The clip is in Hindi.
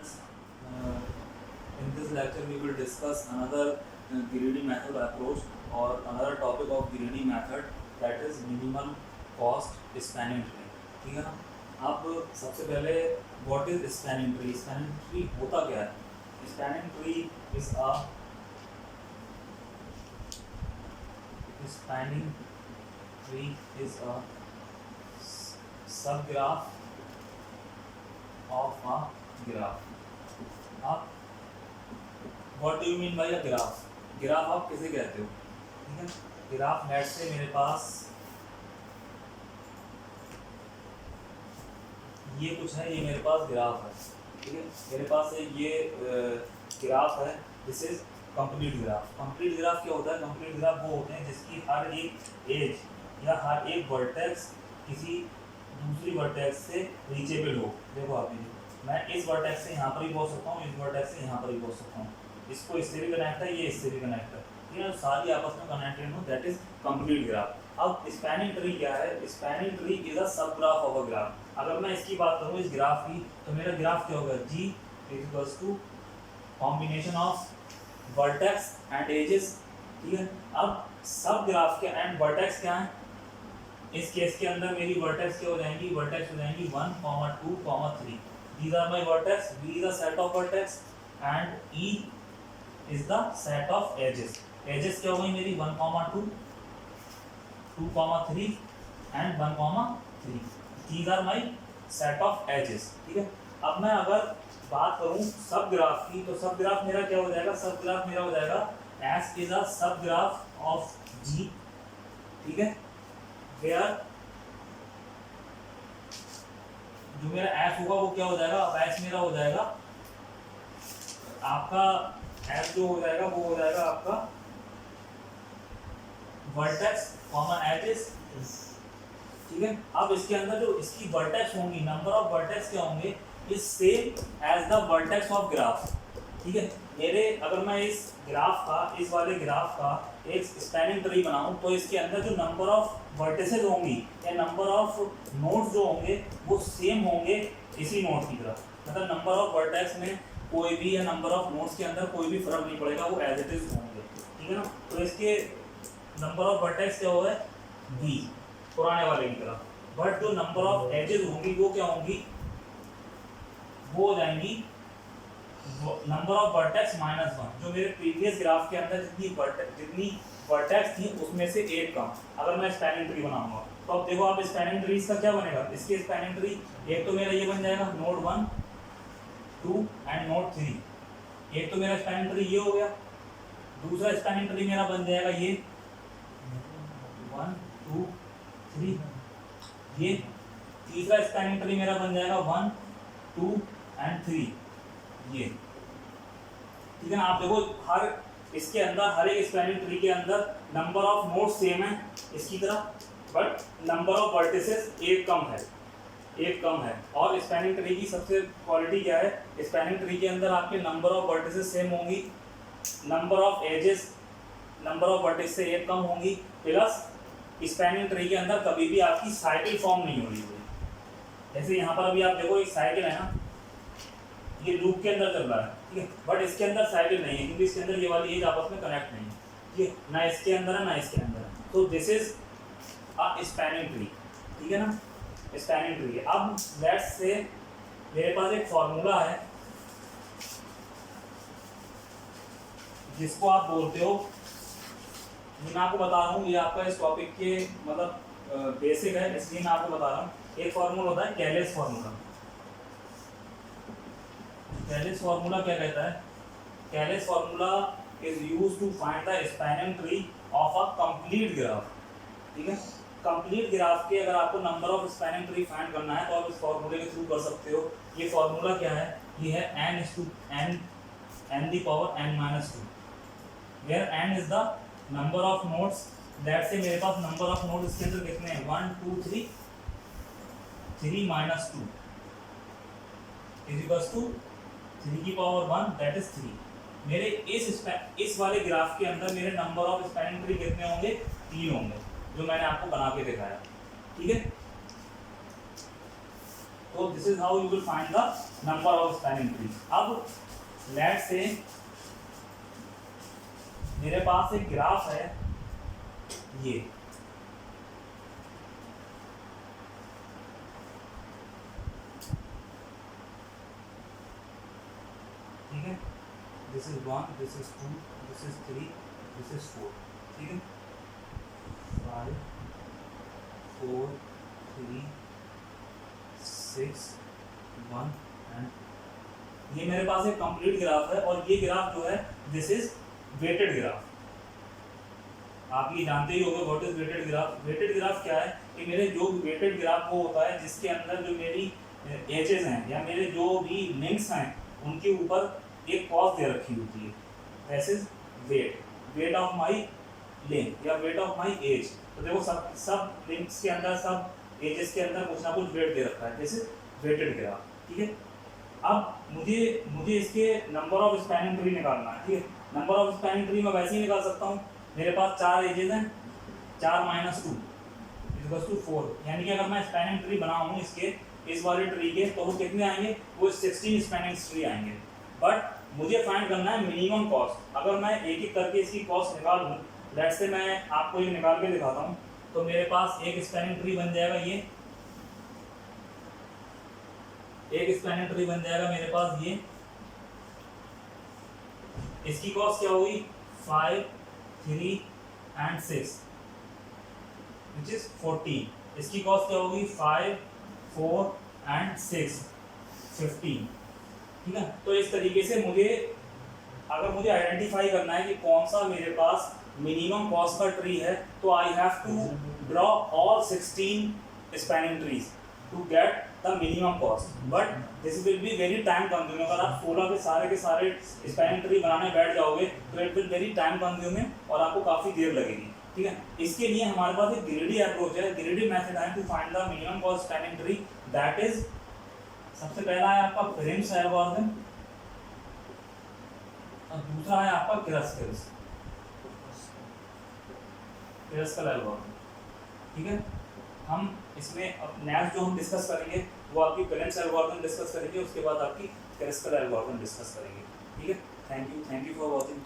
students, in this lecture we will discuss another greedy method approach or another topic of greedy method, that is minimal cost spanning tree. ठीक है ना. अब सबसे पहले what is spanning tree. Spanning tree होता क्या है. Spanning tree is a spanning tree is a subgraph of a graph. अब what do you mean by a graph? Graph आप किसे कहते हो. ठीक है. ग्राफ नेट से मेरे पास ये कुछ है, ये मेरे पास ग्राफ है. ठीक है. मेरे पास ये ग्राफ है. This is complete graph. Complete graph क्या होता है. कंप्लीट ग्राफ वो होते हैं जिसकी हर एक एज या हर एक वर्टेक्स किसी दूसरी वर्टेक्स से रीचेबल हो. देखो आप ये, मैं इस वर्टेक्स से यहाँ पर भी पहुँच सकता हूँ, इस वर्टेक्स से यहाँ पर भी पहुँच सकता हूँ. इसको इससे भी कनेक्ट है, ये इससे भी कनेक्ट है. ठीक है. सारी आपस में कनेक्टेड हो, दैट इज कंप्लीट ग्राफ. अब स्पैनिंग ट्री क्या है. स्पैनिंग ट्री इज अ सब ग्राफ ऑफ अ ग्राफ. अगर मैं इसकी बात करूँ इस ग्राफ की, तो मेरा ग्राफ क्या होगा. G equals to combination of vertex and edges. ठीक है. अब सब ग्राफ के एंड वर्टेक्स क्या है. इस केस के अंदर मेरी वर्टेक्स क्या हो जाएंगी. वर्टेक्स हो जाएंगी 1, 2, 3. These are my vertex. V is the set of vertex and E is the set of edges. Edges क्या हो गई मेरी 1, 2, 3 and 1, 3. These are my set of edges. ठीक है. अब मैं अगर बात करूं सब ग्राफ की, तो सब ग्राफ मेरा क्या हो जाएगा. सब ग्राफ मेरा हो जाएगा S इज अ सब ग्राफ ऑफ G. ठीक है. वेयर जो मेरा S होगा वो क्या हो जाएगा. अब S मेरा हो जाएगा आपका S जो हो जाएगा वो हो जाएगा आपका वर्टेक्स कॉमन एजेस. ठीक है. अब इसके अंदर जो इसकी वर्टेक्स होंगी, नंबर ऑफ वर्टेक्स क्या होंगे is same as the vertex of graph. ठीक है. मेरे अगर मैं इस ग्राफ का, इस वाले ग्राफ का एक स्पैनिंग ट्री बनाऊं, तो इसके अंदर जो नंबर ऑफ वर्टिसेस होंगी या नंबर ऑफ नोड्स जो होंगे वो सेम होंगे इसी नोड की तरह. मतलब नंबर ऑफ वर्टेक्स में कोई भी या नंबर ऑफ नोड्स के अंदर कोई भी फर्क नहीं पड़ेगा, वो एज इट इज होंगे. ठीक है ना. तो इसके नंबर ऑफ वर्टेक्स क्या होगा V पुराने वाले की तरह. बट जो नंबर ऑफ एजेस होंगी वो क्या होंगी, वो हो जाएंगी नंबर ऑफ वर्टेक्स -1. जो मेरे प्रीवियस ग्राफ के अंदर जितनी वर्टेक्स थी उसमें से एक कम. अगर मैं स्पैनिंग ट्री बनाऊंगा तो अब देखो आप स्पैनिंग ट्री का क्या बनेगा. इसके स्पैनिंग ट्री एक तो मेरा ये बन जाएगा नोड 1, 2 एंड नोड 3. एक तो मेरा स्पैनिंग ट्री ये हो गया. दूसरा स्पैनिंग ट्री मेरा बन जाएगा ये 1, 2, 3. ये तीसरा स्पैनिंग ट्री मेरा बन जाएगा 1, 2 एंड 3. ये ठीक है ना. आप देखो हर इसके अंदर हर एक स्पैनिंग ट्री के अंदर नंबर ऑफ नोड्स सेम है इसकी तरह, बट नंबर ऑफ वर्टिसेस एक कम है. और स्पैनिंग ट्री की सबसे क्वालिटी क्या है. स्पैनिंग ट्री के अंदर आपके नंबर ऑफ वर्टिसेस सेम होंगी, number of edges number of vertices से एक कम होंगी, प्लस स्पैनिंग ट्री के अंदर कभी भी आपकी साइकिल फॉर्म नहीं हो रही है. जैसे यहाँ पर अभी आप देखो एक साइकिल है ना, ये लूप के अंदर चल रहा है. ठीक है. बट इसके अंदर साइकिल नहीं है क्योंकि इसके अंदर ये वाली एज आपस में कनेक्ट नहीं है. ठीक है. ना इसके अंदर है ना इसके अंदर है. तो this is a spanning tree. ठीक है ना. Spanning tree. अब लेट्स से मेरे पास एक फॉर्मूला है जिसको आप बोलते हो, मैं आपको बता रहा हूँ ये आपका इस टॉपिक के मतलब बेसिक है, इसलिए मैं आपको बता रहा हूँ. एक फॉर्मूला होता है कैलेस फॉर्मूला. कैलेस फार्मूला क्या कहता है. Cayley's formula is used to find the spanning tree of a complete graph. ठीक है. कंप्लीट ग्राफ के अगर आपको number of spanning tree find करना है तो आप इस फार्मूले के थ्रू कर सकते हो. ये फार्मूला क्या है. ये है n the power n-2, where n is the number of nodes. That से मेरे पास नंबर ऑफ नोड्स इसके अंदर कितने हैं 1, 2, 3. 3 - 2 इज इक्वल्स टू 3 की पावर 1, दैट इज 3. मेरे इस वाले ग्राफ के अंदर मेरे नंबर ऑफ स्पैनिंग ट्री कितने होंगे 3 होंगे, जो मैंने आपको बना के दिखाया. ठीक है. तो this is how you will find the number of spanning tree. अब लेट्स से मेरे पास एक ग्राफ है ये, ठीक है, this is 1, this is 2, this is 3, this is 4, ठीक है, 5 4 3 6 1 एंड ये मेरे पास एक कंप्लीट ग्राफ है। और ये ग्राफ जो है दिस इज वेटेड ग्राफ। आप ये जानते ही होंगे what is weighted graph. Weighted graph क्या है कि मेरे जो वेटेड ग्राफ वो होता है जिसके अंदर जो मेरी एजेस हैं या मेरे जो भी लिंक्स हैं उनके ऊपर एक कॉस्ट दे रखी होती है। This is weight of my link या वेट ऑफ माय एज। तो देखो सब लिंक्स के अंदर, सब एजेस के अंदर कुछ ना कुछ वेट दे रखा है। दिस इज वेटेड ग्राफ, ठीक है। अब मुझे इसके नंबर ऑफ स्पैनिंग ट्री निकालना है, ठीक है। नंबर ऑफ स्पैनिंग ट्री मैं वैसे ही निकाल सकता हूँ। मेरे पास 4 एजेस हैं, 4 - 2 = 4, यानी कि अगर मैं स्पैनिंग ट्री बनाऊँ इसके इस वाले ट्री के तो वो कितने आएंगे, वो 16 स्पैनिंग ट्री आएंगे। बट मुझे फाइंड करना है मिनिमम कॉस्ट। अगर मैं एक एक करके इसकी कॉस्ट निकालूँ, लेट्स से मैं आपको ये निकाल के दिखाता हूँ, तो मेरे पास एक स्पैनिंग ट्री बन जाएगा, ये एक स्पैनिंग ट्री बन जाएगा मेरे पास ये। इसकी कॉस्ट क्या होगी, 5 3 and 6 which is 14। इसकी कॉस्ट क्या होगी, 5 4 and 6 15, ठीक है। तो इस तरीके से अगर मुझे आइडेंटिफाई करना है कि कौन सा मेरे पास मिनिमम कॉस्ट का ट्री है, तो I have to draw all 16 spanning trees to get the minimum cost. But this will be very time consuming. अगर आप 16 के सारे स्पैनिंग ट्री बनाने बैठ जाओगे तो it will very time consuming और आपको काफ़ी देर लगेगी, ठीक है। इसके लिए हमारे पास एक ग्रिडी अप्रोच है, ग्रिडी मेथड है to find the minimum cost spanning tree. That is, सबसे पहला है आपका प्रिम्स एल्गोरिथम और दूसरा है आपका क्रस्कल एल्गोरिथम, ठीक है। हम इसमें अब नेक्स्ट जो हम डिस्कस करेंगे वो आपकी प्रिम्स एल्गोरिथम डिस्कस करेंगे, उसके बाद आपकी क्रस्कल एल्गोरिथम डिस्कस करेंगे, ठीक है। Thank you for watching.